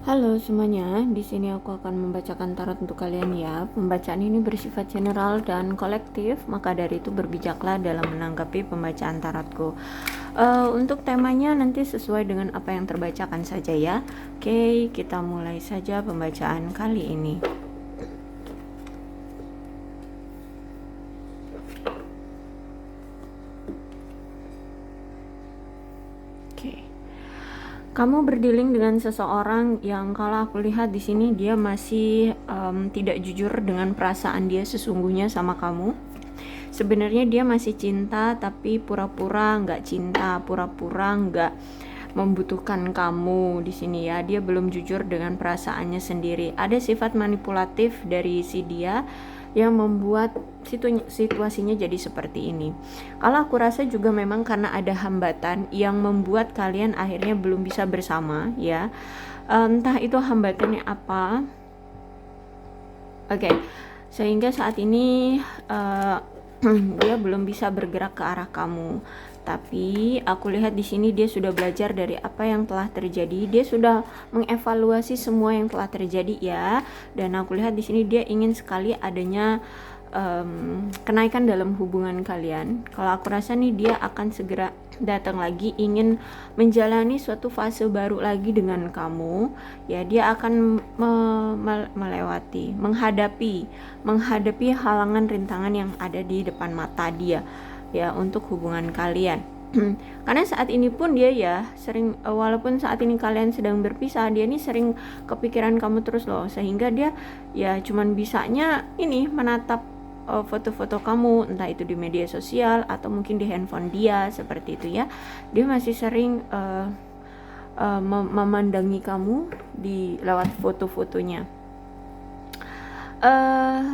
Halo semuanya, di sini aku akan membacakan tarot untuk kalian ya. Pembacaan ini bersifat general dan kolektif, maka dari itu berbijaklah dalam menanggapi pembacaan tarotku. Untuk temanya nanti sesuai dengan apa yang terbacakan saja ya. Oke, kita mulai saja pembacaan kali ini. Kamu berdealing dengan seseorang yang kalau aku lihat di sini dia masih tidak jujur dengan perasaan dia sesungguhnya sama kamu. Sebenarnya dia masih cinta tapi pura-pura nggak cinta, pura-pura nggak membutuhkan kamu di sini ya. Dia belum jujur dengan perasaannya sendiri. Ada sifat manipulatif dari si dia yang membuat situasinya jadi seperti ini. Kalau aku rasa juga memang karena ada hambatan yang membuat kalian akhirnya belum bisa bersama ya. Entah itu hambatannya apa. Oke. Sehingga saat ini dia belum bisa bergerak ke arah kamu. Tapi aku lihat di sini dia sudah belajar dari apa yang telah terjadi. Dia sudah mengevaluasi semua yang telah terjadi ya. Dan aku lihat di sini dia ingin sekali adanya kenaikan dalam hubungan kalian. Kalau aku rasa nih dia akan segera datang lagi, ingin menjalani suatu fase baru lagi dengan kamu ya. Dia akan menghadapi halangan rintangan yang ada di depan mata dia ya untuk hubungan kalian. Karena saat ini pun dia ya sering, walaupun saat ini kalian sedang berpisah, dia ini sering kepikiran kamu terus loh, sehingga dia ya cuman bisanya ini menatap foto-foto kamu, entah itu di media sosial atau mungkin di handphone dia, seperti itu ya. Dia masih sering memandangi kamu di lewat foto-fotonya.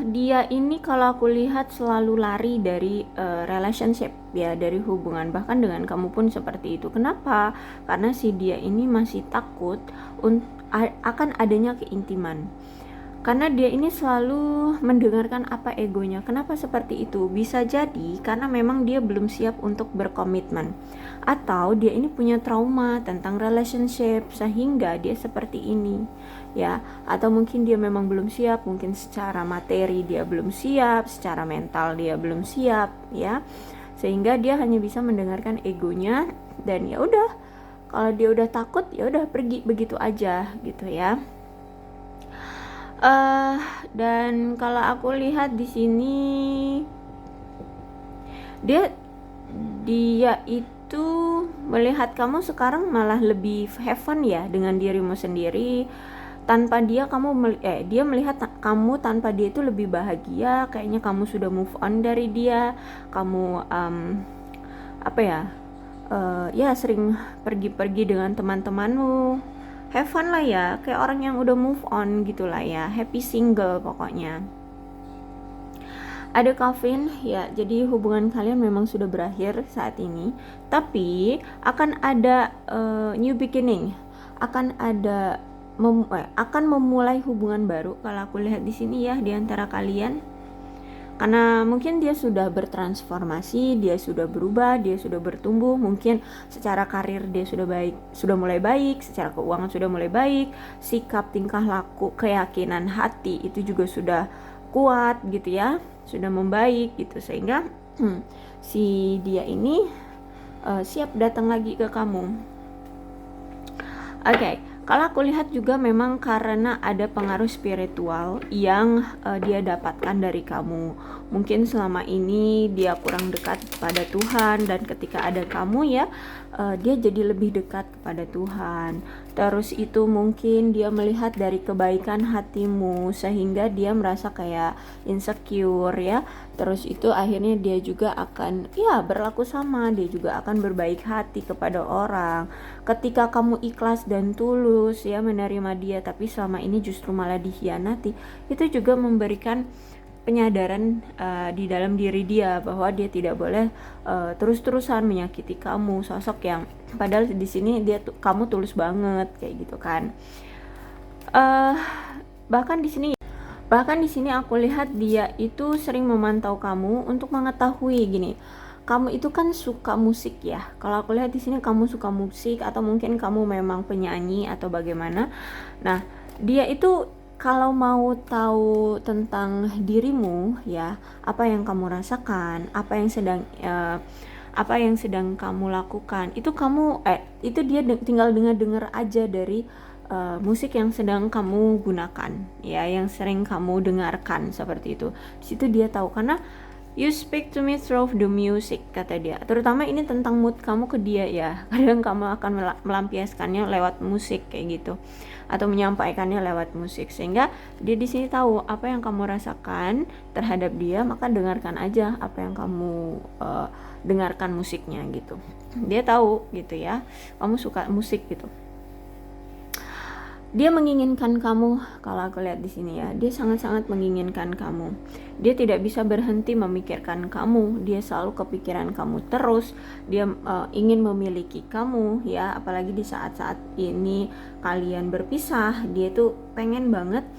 Dia ini kalau aku lihat selalu lari dari relationship ya, dari hubungan, bahkan dengan kamu pun seperti itu. Kenapa? Karena si dia ini masih takut akan adanya keintiman. Karena dia ini selalu mendengarkan apa egonya. Kenapa seperti itu? Bisa jadi karena memang dia belum siap untuk berkomitmen, atau dia ini punya trauma tentang relationship sehingga dia seperti ini ya. Atau mungkin dia memang belum siap, mungkin secara materi dia belum siap, secara mental dia belum siap ya, sehingga dia hanya bisa mendengarkan egonya. Dan ya udah, kalau dia udah takut ya udah pergi begitu aja gitu ya. Dan kalau aku lihat di sini dia itu melihat kamu sekarang malah lebih have fun ya dengan dirimu sendiri. Tanpa dia dia melihat kamu tanpa dia itu lebih bahagia. Kayaknya kamu sudah move on dari dia. Kamu ya sering pergi-pergi dengan teman-temanmu, have fun lah ya, kayak orang yang udah move on gitulah ya, happy single pokoknya. Ada Calvin ya, jadi hubungan kalian memang sudah berakhir saat ini, tapi akan ada new beginning, akan memulai hubungan baru kalau aku lihat di sini ya, di antara kalian. Karena mungkin dia sudah bertransformasi, dia sudah berubah, dia sudah bertumbuh, mungkin secara karir dia sudah mulai baik, secara keuangan sudah mulai baik, sikap, tingkah laku, keyakinan hati itu juga sudah kuat gitu ya, sudah membaik gitu, sehingga si dia ini siap datang lagi ke kamu. Oke. Kalau aku lihat juga memang karena ada pengaruh spiritual yang dia dapatkan dari kamu. Mungkin selama ini dia kurang dekat kepada Tuhan, dan ketika ada kamu ya, dia jadi lebih dekat kepada Tuhan. Terus itu mungkin dia melihat dari kebaikan hatimu sehingga dia merasa kayak insecure ya. Terus itu akhirnya dia juga akan ya berlaku sama, dia juga akan berbaik hati kepada orang. Ketika kamu ikhlas dan tulus ya menerima dia, tapi selama ini justru malah dikhianati, itu juga memberikan penyadaran di dalam diri dia bahwa dia tidak boleh terus-terusan menyakiti kamu, sosok yang padahal di sini kamu tulus banget kayak gitu kan. Bahkan di sini aku lihat dia itu sering memantau kamu untuk mengetahui gini, kamu itu kan suka musik ya. Kalau aku lihat di sini kamu suka musik, atau mungkin kamu memang penyanyi atau bagaimana. Nah, dia itu kalau mau tahu tentang dirimu ya, apa yang kamu rasakan, apa yang sedang kamu lakukan, itu dia tinggal dengar aja dari musik yang sedang kamu gunakan ya, yang sering kamu dengarkan, seperti itu. Di situ dia tahu, karena you speak to me through the music, kata dia. Terutama ini tentang mood kamu ke dia ya. Kadang kamu akan melampiaskannya lewat musik kayak gitu, atau menyampaikannya lewat musik, sehingga dia di sini tahu apa yang kamu rasakan terhadap dia. Maka dengarkan aja apa yang kamu dengarkan musiknya gitu. Dia tahu gitu ya, kamu suka musik gitu. Dia menginginkan kamu, kalau aku lihat di sini ya, dia sangat-sangat menginginkan kamu. Dia tidak bisa berhenti memikirkan kamu, dia selalu kepikiran kamu terus. Dia ingin memiliki kamu ya, apalagi di saat-saat ini kalian berpisah, dia tuh pengen banget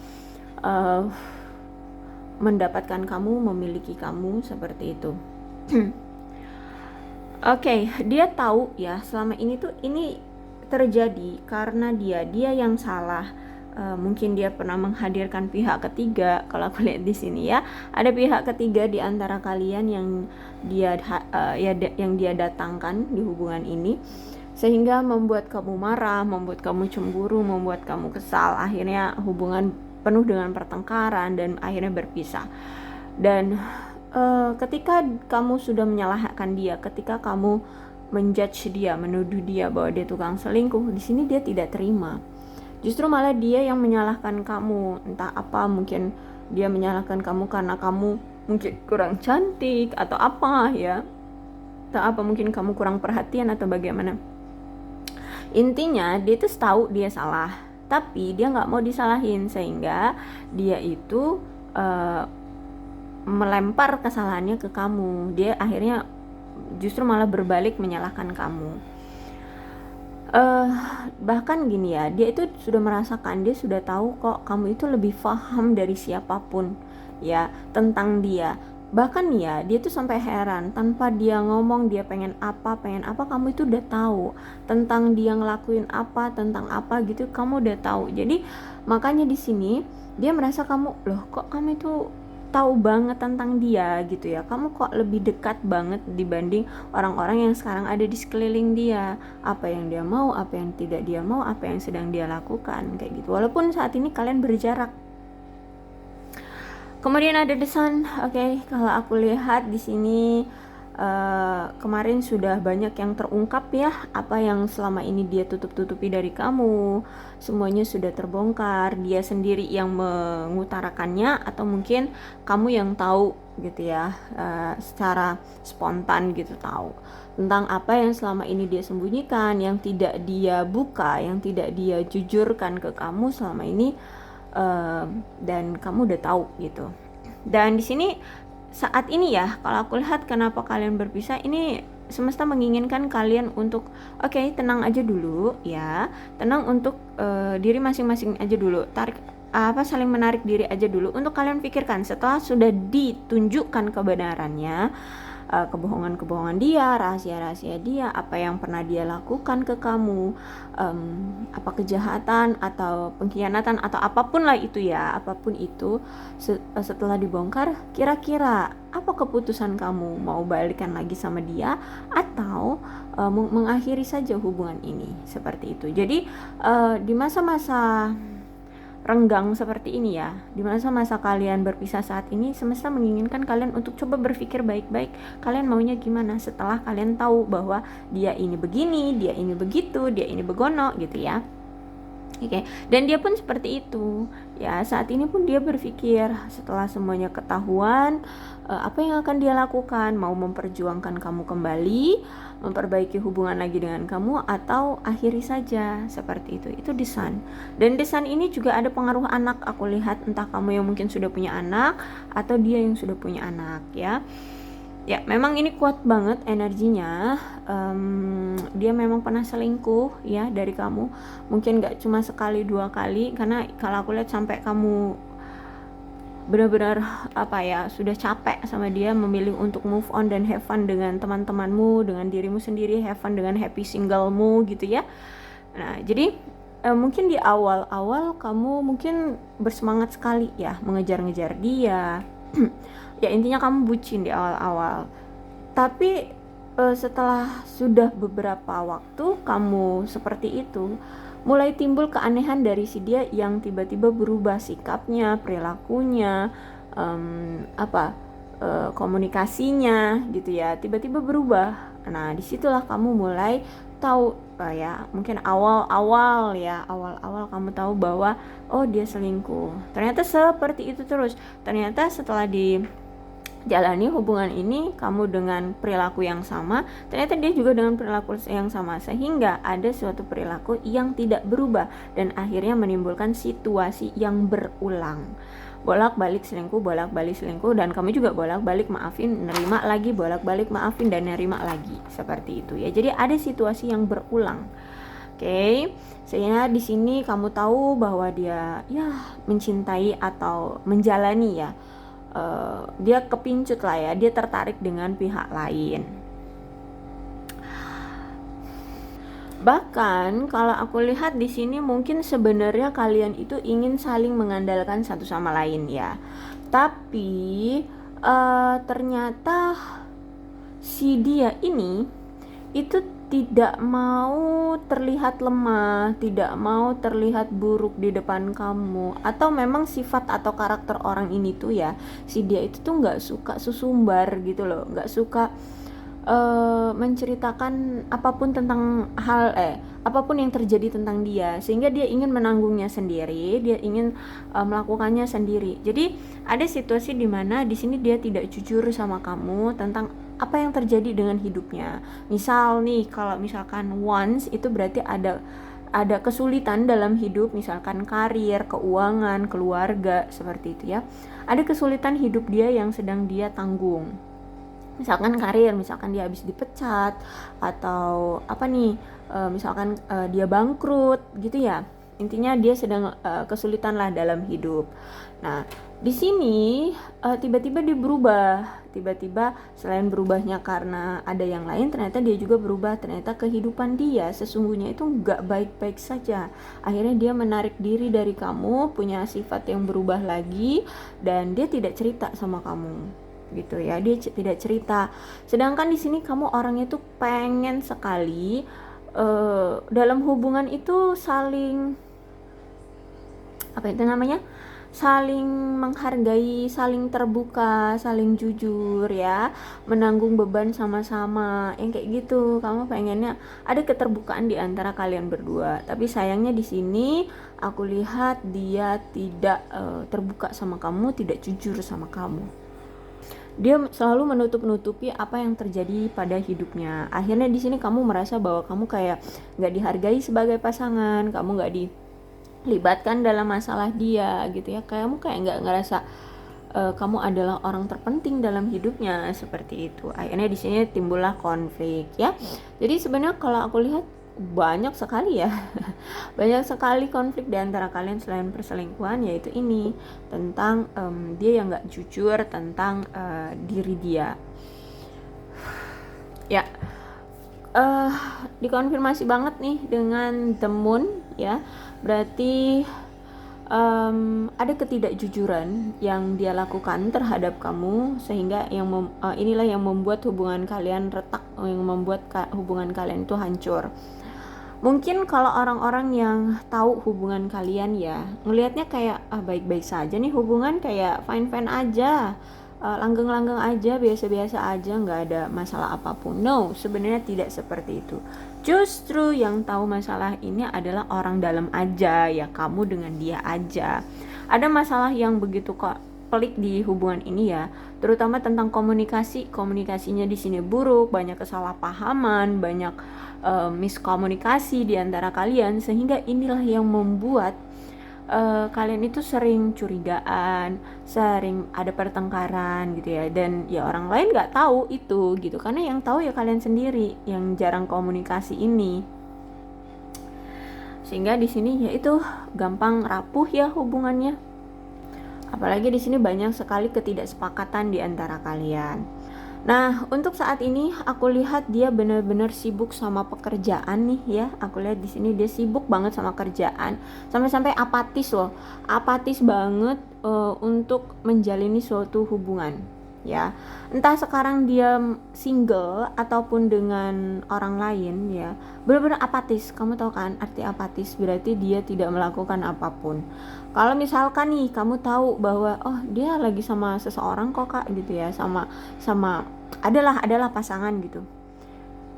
mendapatkan kamu, memiliki kamu, seperti itu. Oke, dia tahu ya, selama ini tuh ini terjadi karena dia yang salah. Mungkin dia pernah menghadirkan pihak ketiga. Kalau aku lihat di sini ya, ada pihak ketiga di antara kalian yang dia datangkan di hubungan ini, sehingga membuat kamu marah, membuat kamu cemburu, membuat kamu kesal. Akhirnya hubungan penuh dengan pertengkaran dan akhirnya berpisah. Dan ketika kamu sudah menyalahkan dia, ketika kamu menjudge dia, menuduh dia bahwa dia tukang selingkuh, di sini dia tidak terima. Justru malah dia yang menyalahkan kamu. Entah apa, mungkin dia menyalahkan kamu karena kamu mungkin kurang cantik atau apa ya. Atau apa, mungkin kamu kurang perhatian atau bagaimana. Intinya dia itu tahu dia salah, tapi dia nggak mau disalahin, sehingga dia itu melempar kesalahannya ke kamu. Dia akhirnya justru malah berbalik menyalahkan kamu. Bahkan gini ya, dia itu sudah merasakan, dia sudah tahu kok kamu itu lebih paham dari siapapun ya tentang dia. Bahkan ya, dia tuh sampai heran, tanpa dia ngomong dia pengen apa, kamu itu udah tahu tentang dia ngelakuin apa, tentang apa gitu, kamu udah tahu. Jadi makanya di sini dia merasa kamu, loh kok kamu itu tahu banget tentang dia gitu ya, kamu kok lebih dekat banget dibanding orang-orang yang sekarang ada di sekeliling dia. Apa yang dia mau, apa yang tidak dia mau, apa yang sedang dia lakukan, kayak gitu, walaupun saat ini kalian berjarak. Kemudian ada The Sun. Oke, kalau aku lihat di sini kemarin sudah banyak yang terungkap ya, apa yang selama ini dia tutup-tutupi dari kamu, semuanya sudah terbongkar. Dia sendiri yang mengutarakannya, atau mungkin kamu yang tahu gitu ya, secara spontan gitu, tahu tentang apa yang selama ini dia sembunyikan, yang tidak dia buka, yang tidak dia jujurkan ke kamu selama ini, dan kamu udah tahu gitu. Dan di sini saat ini ya, kalau aku lihat kenapa kalian berpisah, ini semesta menginginkan kalian untuk oke, tenang aja dulu ya, tenang untuk diri masing-masing aja dulu, saling menarik diri aja dulu, untuk kalian pikirkan setelah sudah ditunjukkan kebenarannya, kebohongan dia, rahasia-rahasia dia, apa yang pernah dia lakukan ke kamu, apa kejahatan atau pengkhianatan atau apapun lah itu ya, apapun itu, setelah dibongkar, kira-kira apa keputusan kamu? Mau balikan lagi sama dia atau mengakhiri saja hubungan ini, seperti itu. Jadi di masa-masa renggang seperti ini ya, di masa-masa kalian berpisah saat ini, semesta menginginkan kalian untuk coba berpikir baik-baik, kalian maunya gimana setelah kalian tahu bahwa dia ini begini, dia ini begitu, dia ini begono gitu ya. Oke, dan dia pun seperti itu ya, saat ini pun dia berpikir setelah semuanya ketahuan, apa yang akan dia lakukan, mau memperjuangkan kamu kembali, memperbaiki hubungan lagi dengan kamu, atau akhiri saja, seperti itu. Itu The Sun. Dan The Sun ini juga ada pengaruh anak, aku lihat, entah kamu yang mungkin sudah punya anak atau dia yang sudah punya anak ya. Ya, memang ini kuat banget energinya. Dia memang pernah selingkuh ya dari kamu, mungkin gak cuma sekali dua kali, karena kalau aku lihat sampai kamu benar-benar sudah capek sama dia, memilih untuk move on dan have fun dengan teman-temanmu, dengan dirimu sendiri, have fun dengan happy singlemu gitu ya. Nah, jadi mungkin di awal-awal kamu mungkin bersemangat sekali ya mengejar-ngejar dia. Ya intinya kamu bucin di awal-awal. Tapi setelah sudah beberapa waktu kamu seperti itu, mulai timbul keanehan dari si dia yang tiba-tiba berubah sikapnya, perilakunya, komunikasinya gitu ya, tiba-tiba berubah. Nah disitulah kamu mulai tahu mungkin awal-awal kamu tahu bahwa oh dia selingkuh. Ternyata seperti itu terus. Ternyata setelah jalani hubungan ini kamu dengan perilaku yang sama, ternyata dia juga dengan perilaku yang sama, sehingga ada suatu perilaku yang tidak berubah dan akhirnya menimbulkan situasi yang berulang, bolak-balik selingkuh, dan kamu juga bolak-balik maafin, nerima lagi, bolak-balik maafin dan nerima lagi, seperti itu ya. Jadi ada situasi yang berulang. Oke, sehingga di sini kamu tahu bahwa dia mencintai atau menjalani ya. Dia kepincut lah ya, dia tertarik dengan pihak lain. Bahkan kalau aku lihat di sini mungkin sebenarnya kalian itu ingin saling mengandalkan satu sama lain ya. Tapi ternyata si dia ini itu tidak mau terlihat lemah, tidak mau terlihat buruk di depan kamu, atau memang sifat atau karakter orang ini tuh ya, si dia itu tuh nggak suka susumbar gitu loh, nggak suka menceritakan apapun tentang apapun yang terjadi tentang dia, sehingga dia ingin menanggungnya sendiri, dia ingin melakukannya sendiri. Jadi ada situasi di mana di sini dia tidak jujur sama kamu tentang apa yang terjadi dengan hidupnya. Misal nih, kalau misalkan once itu berarti ada kesulitan dalam hidup, misalkan karir, keuangan, keluarga, seperti itu ya. Ada kesulitan hidup dia yang sedang dia tanggung. Misalkan karir, misalkan dia habis dipecat, atau misalkan dia bangkrut gitu ya. Intinya dia sedang kesulitan lah dalam hidup. Nah, di sini tiba-tiba dia berubah. Tiba-tiba selain berubahnya karena ada yang lain, ternyata dia juga berubah. Ternyata kehidupan dia sesungguhnya itu nggak baik-baik saja. Akhirnya dia menarik diri dari kamu, punya sifat yang berubah lagi, dan dia tidak cerita sama kamu. Gitu ya, dia tidak cerita. Sedangkan di sini kamu orangnya tuh pengen sekali dalam hubungan itu saling saling menghargai, saling terbuka, saling jujur ya, menanggung beban sama-sama, yang kayak gitu. Kamu pengennya ada keterbukaan di antara kalian berdua. Tapi sayangnya di sini aku lihat dia tidak terbuka sama kamu, tidak jujur sama kamu. Dia selalu menutup-nutupi apa yang terjadi pada hidupnya. Akhirnya di sini kamu merasa bahwa kamu kayak nggak dihargai sebagai pasangan, kamu nggak dilibatkan dalam masalah dia gitu ya. Kamu kayak nggak ngerasa kamu adalah orang terpenting dalam hidupnya, seperti itu. Akhirnya di sini timbullah konflik ya. Jadi sebenarnya kalau aku lihat banyak sekali ya banyak sekali konflik di antara kalian selain perselingkuhan, yaitu ini tentang dia yang nggak jujur tentang diri dia ya. Dikonfirmasi banget nih dengan the moon ya, berarti ada ketidakjujuran yang dia lakukan terhadap kamu, sehingga inilah yang membuat hubungan kalian retak, yang membuat hubungan kalian itu hancur. Mungkin kalau orang-orang yang tahu hubungan kalian ya, ngelihatnya kayak baik-baik saja nih hubungan, kayak fine-fine aja, langgeng-langgeng aja, biasa-biasa aja, nggak ada masalah apapun. No, sebenarnya tidak seperti itu. Justru yang tahu masalah ini adalah orang dalam aja ya, kamu dengan dia aja. Ada masalah yang begitu kok pelik di hubungan ini ya, terutama tentang komunikasinya di sini buruk, banyak kesalahpahaman, banyak miskomunikasi di antara kalian, sehingga inilah yang membuat kalian itu sering curigaan, sering ada pertengkaran gitu ya, dan ya orang lain nggak tahu itu gitu, karena yang tahu ya kalian sendiri yang jarang komunikasi ini, sehingga di sini ya itu gampang rapuh ya hubungannya. Apalagi di sini banyak sekali ketidaksepakatan di antara kalian. Nah, untuk saat ini aku lihat dia benar-benar sibuk sama pekerjaan nih ya. Aku lihat di sini dia sibuk banget sama kerjaan, sampai-sampai apatis loh. Apatis banget untuk menjalani suatu hubungan, ya. Entah sekarang dia single ataupun dengan orang lain ya. Benar-benar apatis. Kamu tahu kan arti apatis? Berarti dia tidak melakukan apapun. Kalau misalkan nih kamu tahu bahwa oh dia lagi sama seseorang kok Kak gitu ya, sama sama adalah pasangan gitu.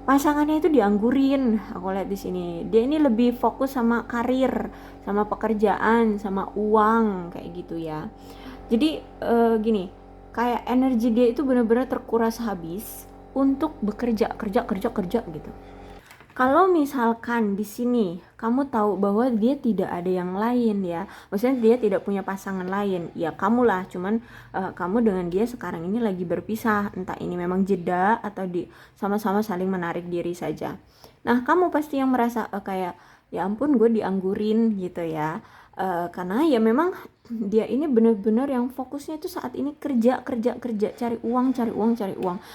Pasangannya itu dianggurin. Aku lihat di sini. Dia ini lebih fokus sama karir, sama pekerjaan, sama uang kayak gitu ya. Jadi gini, kayak energi dia itu benar-benar terkuras habis untuk bekerja, kerja gitu. Kalau misalkan di sini kamu tahu bahwa dia tidak ada yang lain ya, maksudnya dia tidak punya pasangan lain, ya kamulah, cuman kamu dengan dia sekarang ini lagi berpisah, entah ini memang jeda atau di sama-sama saling menarik diri saja. Nah kamu pasti yang merasa kayak ya ampun gue dianggurin gitu ya, karena ya memang dia ini benar-benar yang fokusnya itu saat ini kerja, cari uang,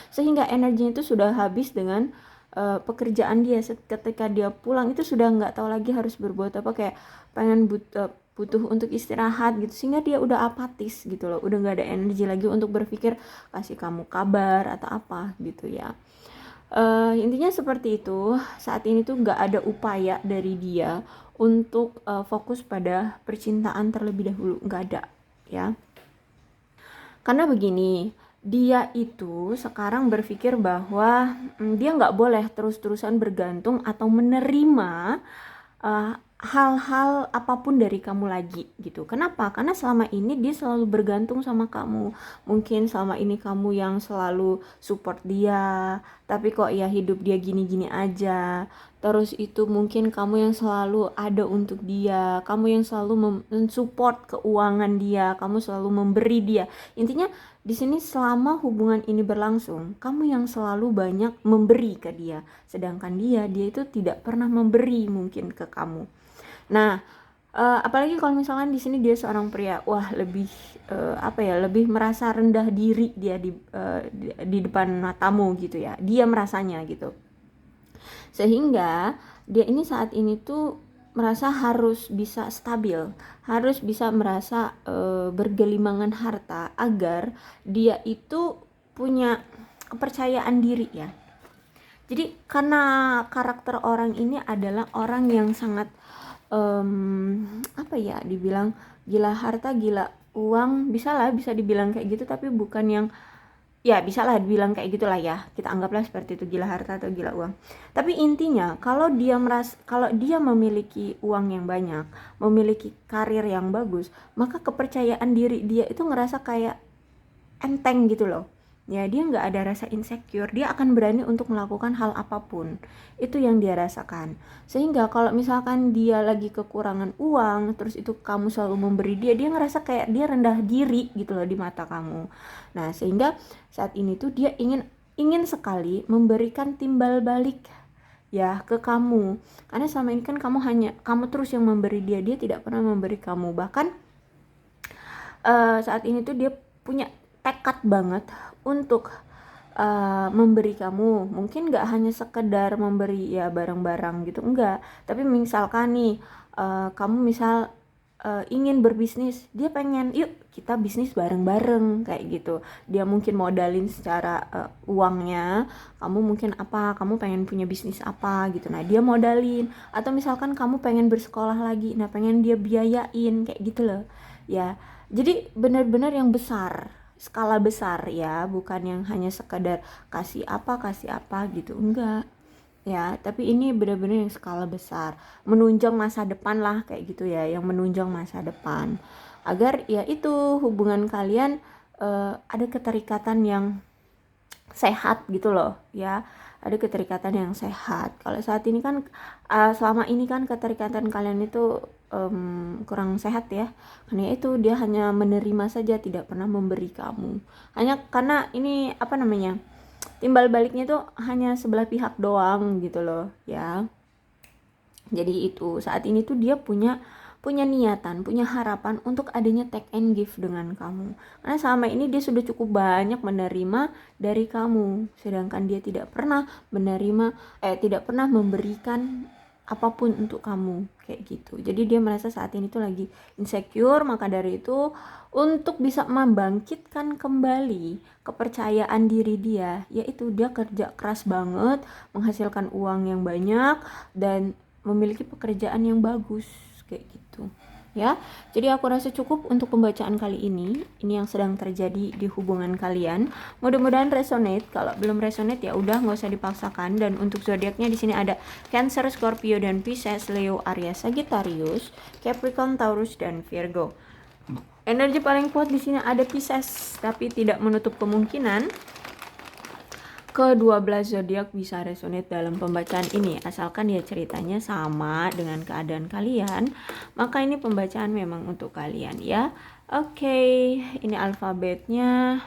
sehingga energinya itu sudah habis dengan pekerjaan dia. Ketika dia pulang itu sudah nggak tahu lagi harus berbuat apa, kayak pengen butuh untuk istirahat gitu, sehingga dia udah apatis gitu loh, udah nggak ada energi lagi untuk berpikir kasih kamu kabar atau apa gitu ya. Intinya seperti itu. Saat ini tuh nggak ada upaya dari dia untuk fokus pada percintaan terlebih dahulu, nggak ada ya. Karena begini, dia itu sekarang berpikir bahwa dia nggak boleh terus-terusan bergantung atau menerima hal-hal apapun dari kamu lagi gitu. Kenapa? Karena selama ini dia selalu bergantung sama kamu. Mungkin selama ini kamu yang selalu support dia, tapi kok ya hidup dia gini-gini aja. Terus itu mungkin kamu yang selalu ada untuk dia, kamu yang selalu mensupport keuangan dia, kamu selalu memberi dia. Intinya di sini selama hubungan ini berlangsung, kamu yang selalu banyak memberi ke dia, sedangkan dia itu tidak pernah memberi mungkin ke kamu. Nah, apalagi kalau misalkan di sini dia seorang pria, wah lebih lebih merasa rendah diri dia di depan matamu gitu ya. Dia merasanya gitu. Sehingga dia ini saat ini tuh merasa harus bisa stabil, harus bisa merasa bergelimangan harta agar dia itu punya kepercayaan diri ya. Jadi karena karakter orang ini adalah orang yang sangat dibilang gila harta, gila uang, bisa dibilang kayak gitu, tapi bukan yang ya bisa lah dibilang kayak gitulah ya, kita anggaplah seperti itu, gila harta atau gila uang. Tapi intinya kalau dia memiliki uang yang banyak, memiliki karir yang bagus, maka kepercayaan diri dia itu ngerasa kayak enteng gitu loh ya. Dia nggak ada rasa insecure, dia akan berani untuk melakukan hal apapun. Itu yang dia rasakan. Sehingga kalau misalkan dia lagi kekurangan uang, terus itu kamu selalu memberi dia ngerasa kayak dia rendah diri gitu loh di mata kamu. Nah sehingga saat ini tuh dia ingin sekali memberikan timbal balik ya ke kamu, karena selama ini kan kamu terus yang memberi dia tidak pernah memberi kamu. Bahkan saat ini tuh dia punya tekad banget untuk memberi kamu. Mungkin gak hanya sekedar memberi ya barang-barang gitu, enggak. Tapi misalkan nih kamu misal ingin berbisnis, dia pengen yuk kita bisnis bareng-bareng kayak gitu. Dia mungkin modalin secara uangnya, kamu mungkin kamu pengen punya bisnis apa gitu, nah dia modalin. Atau misalkan kamu pengen bersekolah lagi, nah pengen dia biayain kayak gitu loh ya. Jadi benar-benar yang besar, skala besar ya, bukan yang hanya sekadar kasih apa gitu, enggak ya. Tapi ini benar-benar yang skala besar, menunjang masa depan lah kayak gitu ya, yang menunjang masa depan agar ya itu hubungan kalian ada keterikatan yang sehat gitu loh ya, ada keterikatan yang sehat. Kalau saat ini kan selama ini kan keterikatan kalian itu kurang sehat ya, karena itu dia hanya menerima saja, tidak pernah memberi kamu, hanya karena ini timbal baliknya tuh hanya sebelah pihak doang gitu loh ya. Jadi itu saat ini tuh dia punya punya niatan, punya harapan untuk adanya take and give dengan kamu. Karena selama ini dia sudah cukup banyak menerima dari kamu, sedangkan dia tidak pernah tidak pernah memberikan apapun untuk kamu, kayak gitu. Jadi dia merasa saat ini tuh lagi insecure, maka dari itu untuk bisa membangkitkan kembali kepercayaan diri dia, yaitu dia kerja keras banget, menghasilkan uang yang banyak dan memiliki pekerjaan yang bagus, kayak gitu ya. Jadi aku rasa cukup untuk pembacaan kali ini yang sedang terjadi di hubungan kalian. Mudah-mudahan resonate. Kalau belum resonate ya udah, nggak usah dipaksakan. Dan untuk zodiaknya di sini ada Cancer, Scorpio dan Pisces, Leo, Aries, Sagittarius, Capricorn, Taurus dan Virgo. Energi paling kuat di sini ada Pisces, tapi tidak menutup kemungkinan ke-12 zodiak bisa resonate dalam pembacaan ini, asalkan ya ceritanya sama dengan keadaan kalian, maka ini pembacaan memang untuk kalian ya. Oke, ini alfabetnya.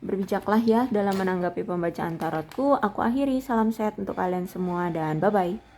Berbijaklah ya dalam menanggapi pembacaan tarotku. Aku akhiri, salam sehat untuk kalian semua dan bye-bye.